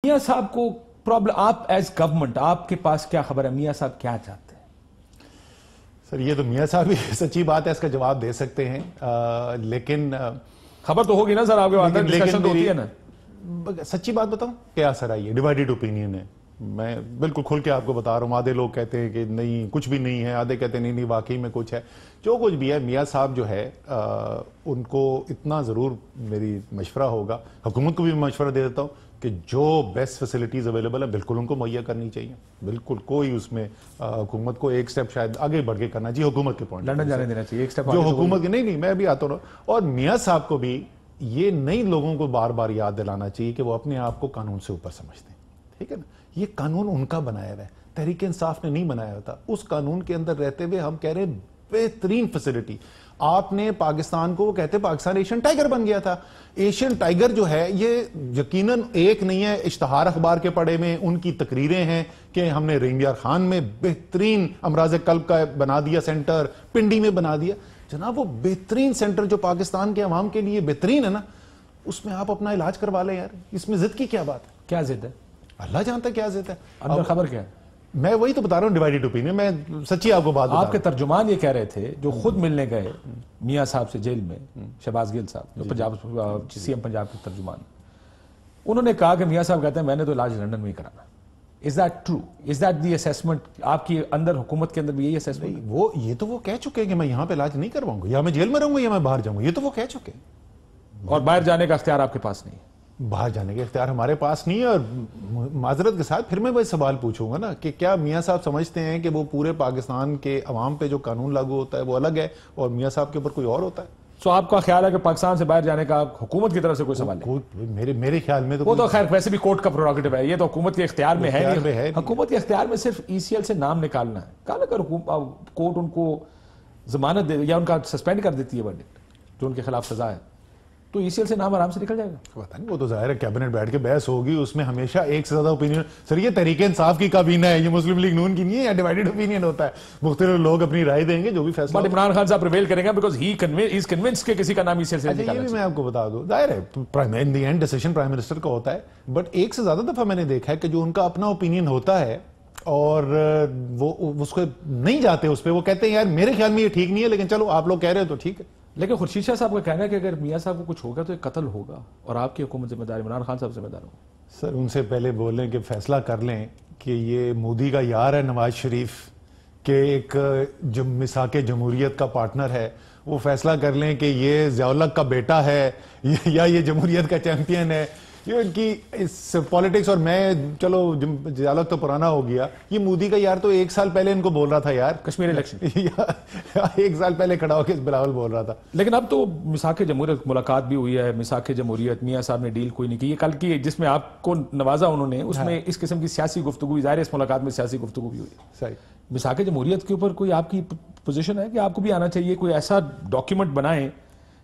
میاں صاحب کو پرابلم، آپ ایز گورنمنٹ آپ کے پاس کیا خبر ہے میاں صاحب کیا چاہتے ہیں؟ سر یہ تو میاں صاحب بھی سچی بات ہے، اس کا جواب دے سکتے ہیں، لیکن خبر تو ہوگی نا سر آپ کے بعد ڈسکشن تو ہوتی ہے نا. سچی بات بتاؤں کیا سر آئی ہے، ڈیوائیڈڈ اوپینین ہے. میں بالکل کھل کے آپ کو بتا رہا ہوں، آدھے لوگ کہتے ہیں کہ نہیں کچھ بھی نہیں ہے، آدھے کہتے ہیں نہیں واقعی میں کچھ ہے. جو کچھ بھی ہے میاں صاحب جو ہے ان کو اتنا ضرور میری مشورہ ہوگا، حکومت کو بھی مشورہ دے دیتا ہوں کہ جو بیسٹ فیسلٹیز اویلیبل ہیں بالکل ان کو مہیا کرنی چاہیے. بالکل کوئی اس میں حکومت کو ایک سٹیپ شاید آگے بڑھ کے کرنا چاہیے حکومت کے پوائنٹ لنڈن جانے دینا چاہیے ایک سٹیپ جو حکومت کی نہیں میں بھی آتا ہوں. اور میاں صاحب کو بھی یہ نئی لوگوں کو بار بار یاد دلانا چاہیے کہ وہ اپنے آپ کو قانون سے اوپر سمجھتے ہیں. ٹھیک ہے نا، یہ قانون ان کا بنایا ہوا ہے، تحریک انصاف نے نہیں بنایا ہوتا. اس قانون کے اندر رہتے ہوئے ہم کہہ رہے ہیں بہترین فیسلٹی آپ نے پاکستان کو، وہ کہتے ہیں پاکستان ایشین ٹائیگر بن گیا تھا. ایشین ٹائیگر جو ہے یہ یقیناً ایک نہیں ہے، اشتہار اخبار کے پڑھے میں ان کی تقریریں ہیں کہ ہم نے رحیم یار خان میں بہترین امراض قلب کا بنا دیا سینٹر، پنڈی میں بنا دیا. جناب وہ بہترین سینٹر جو پاکستان کے عوام کے لیے بہترین ہے نا، اس میں آپ اپنا علاج کروا لیں یار. اس میں ضد کی کیا بات ہے؟ کیا ضد ہے؟ اللہ جانتا ہے کیا ضد ہے. اندر خبر کیا ہے؟ میں وہی تو بتا رہا ہوں ڈیوائیڈڈ اوپینین. میں سچی آپ کو بات بتا رہا ہوں. آپ کے ترجمان یہ کہہ رہے تھے جو خود ملنے گئے میاں صاحب سے جیل میں، شہباز گل صاحب جو پنجاب سی ایم پنجاب کے ترجمان، انہوں نے کہا کہ میاں صاحب کہتے ہیں میں نے تو علاج لندن میں ہی کرانا. Is that true? Is that the assessment? آپ کی اندر حکومت کے اندر بھی یہی assessment؟ وہ یہ تو وہ کہہ چکے ہیں کہ میں یہاں پہ علاج نہیں کرواؤں گا، یا میں جیل میں رہوں گا یا میں باہر جاؤں گا. یہ تو وہ کہہ چکے ہیں. اور باہر جانے کا اختیار آپ کے پاس نہیں ہے؟ باہر جانے کے اختیار ہمارے پاس نہیں ہے. اور معذرت کے ساتھ پھر میں وہی سوال پوچھوں گا نا کہ کیا میاں صاحب سمجھتے ہیں کہ وہ پورے پاکستان کے عوام پہ جو قانون لاگو ہوتا ہے وہ الگ ہے اور میاں صاحب کے اوپر کوئی اور ہوتا ہے؟ سو آپ کا خیال ہے کہ پاکستان سے باہر جانے کا حکومت کی طرف سے کوئی سوال ہے؟ میرے خیال میں وہ تو خیر ویسے بھی کورٹ کا پروگیٹو ہے، یہ تو حکومت کے اختیار میں ہے. حکومت کے اختیار میں صرف ای سی ایل سے نام نکالنا ہے. کہا اگر کورٹ ان کو ضمانت دے یا ان کا سسپینڈ کر دیتی ہے ورڈکٹ جو ان کے خلاف سزا ہے تو ای سی ایل سے نام آرام سے نکل جائے گا. پتہ نہیں، وہ تو ظاہر ہے کیبنٹ بیٹھ کے بحث ہوگی، اس میں ہمیشہ ایک سے زیادہ اوپینین. سر یہ تحریک انصاف کی کابینہ ہے، یہ مسلم لیگ نون کی نہیں ہے. یا ڈیوائیڈڈ اوپینین ہوتا ہے، مختلف لوگ اپنی رائے دیں گے جو بھی فیصلہ. بٹ عمران خان صاحب پریویل کریں گے بیکاز ہی از کنونسڈ کہ کسی کا نام ای سی ایل سے نکالنا. یہ بھی میں آپ کو بتا دوں، ظاہر ہے in the end decision prime minister کا ہوتا ہے. بٹ ایک سے زیادہ دفعہ میں نے دیکھا ہے کہ جو ان کا اپنا اوپینین ہوتا ہے اور وہ اس کو نہیں جاتے اس پہ، وہ کہتے ہیں یار میرے خیال میں یہ ٹھیک نہیں ہے لیکن چلو آپ لوگ کہہ رہے ہو تو ٹھیک ہے. لیکن خورشید شاہ صاحب کا کہنا ہے کہ اگر میاں صاحب کو کچھ ہوگا تو ایک قتل ہوگا اور آپ کی حکومت ذمہ دار، عمران خان صاحب ذمہ دار ہوں. سر ان سے پہلے بولیں کہ فیصلہ کر لیں کہ یہ مودی کا یار ہے نواز شریف کہ ایک مساق جمہوریت کا پارٹنر ہے، وہ فیصلہ کر لیں کہ یہ ضیاء الحق کا بیٹا ہے یا یہ جمہوریت کا چیمپئن ہے. یہ ان کی اس پالیٹکس. اور میں چلو ضیاء الحق تو پرانا ہو گیا، یہ مودی کا یار تو ایک سال پہلے ان کو بول رہا تھا یار کشمیر الیکشن ایک سال پہلے کھڑا ہو کے بلاول بول رہا تھا. لیکن اب تو مساق جمہوریت ملاقات بھی ہوئی ہے. مساق جمہوریت میاں صاحب نے ڈیل کوئی نہیں کی. یہ کل کی جس میں آپ کو نوازا انہوں نے، اس میں اس قسم کی سیاسی گفتگو بھی ظاہر ہے، اس ملاقات میں سیاسی گفتگو بھی ہوئی. صحیح. مساق جمہوریت کے اوپر کوئی آپ کی پوزیشن ہے کہ آپ کو بھی آنا چاہیے، کوئی ایسا ڈاکیومنٹ بنائیں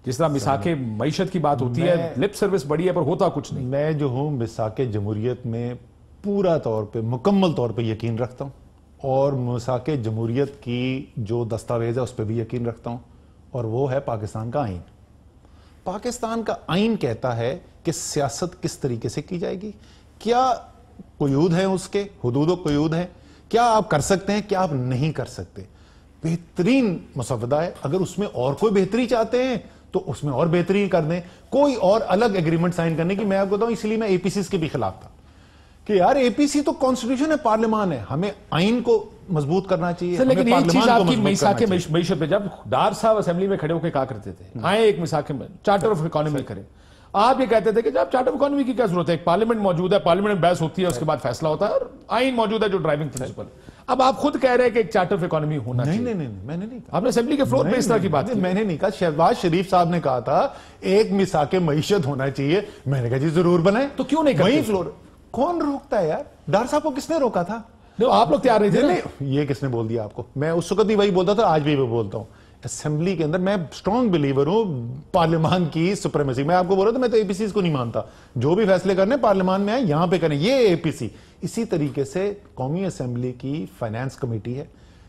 جس طرح مساق معیشت کی بات ہوتی ہے، لپ سروس بڑی ہے پر ہوتا کچھ نہیں. میں جو ہوں مساق جمہوریت میں پورا طور پہ مکمل طور پہ یقین رکھتا ہوں اور مساق جمہوریت کی جو دستاویز ہے اس پہ بھی یقین رکھتا ہوں، اور وہ ہے پاکستان کا آئین. پاکستان کا آئین کہتا ہے کہ سیاست کس طریقے سے کی جائے گی، کیا قیود ہیں، اس کے حدود و قیود ہیں، کیا آپ کر سکتے ہیں، کیا آپ نہیں کر سکتے. بہترین مسودہ ہے. اگر اس میں اور کوئی بہتری چاہتے ہیں تو اس میں اور بہتری کر دیں. کوئی اور الگ ایگریمنٹ سائن کرنے کی میں آپ کو بتاؤں، اسی لیے میں اے پی سیز کے بھی خلاف تھا کہ یار اے پی سی تو کانسٹیٹیوشن ہے، پارلیمان ہے، ہمیں آئین کو مضبوط کرنا چاہیے. لیکن یہ چیز آپ کی مساق معیشت پہ، جب ڈار صاحب اسمبلی میں کھڑے ہو کے کہا کرتے تھے آئیں ایک مساق میں چارٹر آف اکانومی کریں، آپ یہ کہتے تھے کہ جب چارٹر آف اکانومی کی کیا ضرورت ہے، ایک پارلیمنٹ موجود ہے، پارلیمنٹ میں بحث ہوتی ہے، اس کے بعد فیصلہ ہوتا ہے اور آئین موجود ہے جو ڈرائیونگ پرنسپل. اب آپ خود کہہ رہے ہیں کہ ایک چارٹر آف اکانومی ہونا چاہیے. نہیں میں نے نہیں کہا. آپ نے اسمبلی کے فلور پہ اس طرح کی بات کی. میں نے نہیں کہا. شہباز شریف صاحب نے کہا تھا ایک مساق معیشت ہونا چاہیے. میں نے کہا جی ضرور بنائیں. تو کیوں نہیں وہی فلور کون روکتا ہے یار؟ ڈار صاحب کو کس نے روکا تھا؟ آپ لوگ تیار نہیں تھے. یہ کس نے بول دیا آپ کو؟ میں اس وقت بھی وہی بولتا تھا، آج بھی بولتا ہوں. اسمبلی کے اندر میں اسٹرانگ بلیور ہوں پارلیمان کی سپریمیسی. میں آپ کو بول رہا تھا میں تو اے پی سیز کو نہیں مانتا، جو بھی فیصلے کرنے پارلیمان میں آئے یہاں پہ کریں، یہ اے پی سی. اسی طریقے سے قومی اسمبلی کی فائنانس کمیٹی ہے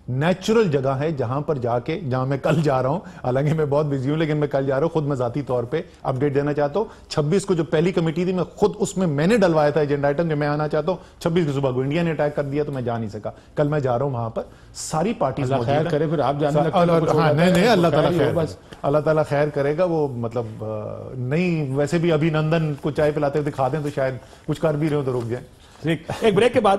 نیچرل جگہ ہے جہاں پر جا کے, جہاں میں کل جا رہا ہوں, حالانکہ میں بہت بزی ہوں لیکن میں کل جا رہا ہوں, خود میں ذاتی طور پہ اپڈیٹ دینا چاہتا ہوں. 26 کو جو پہلی کمیٹی تھی میں خود اس میں نے ڈلوایا تھا ایجنڈا آئٹم جو میں آنا چاہتا ہوں. 26 کی صبح کو انڈیا نے اٹیک کر دیا تو میں جا نہیں سکا. کل میں جا رہا ہوں وہاں پر, ساری پارٹیز اللہ خیر کرے, پھر آپ جانے لگتے ہیں. نہیں, اللہ تعالیٰ خیر کرے گا. وہ مطلب نہیں, ویسے بھی ابھی نندن کو چائے پلاتے ہوئے دکھا دیں تو شاید کچھ کر بھی رہے ہو تو رک جائیں. ایک بریک کے بعد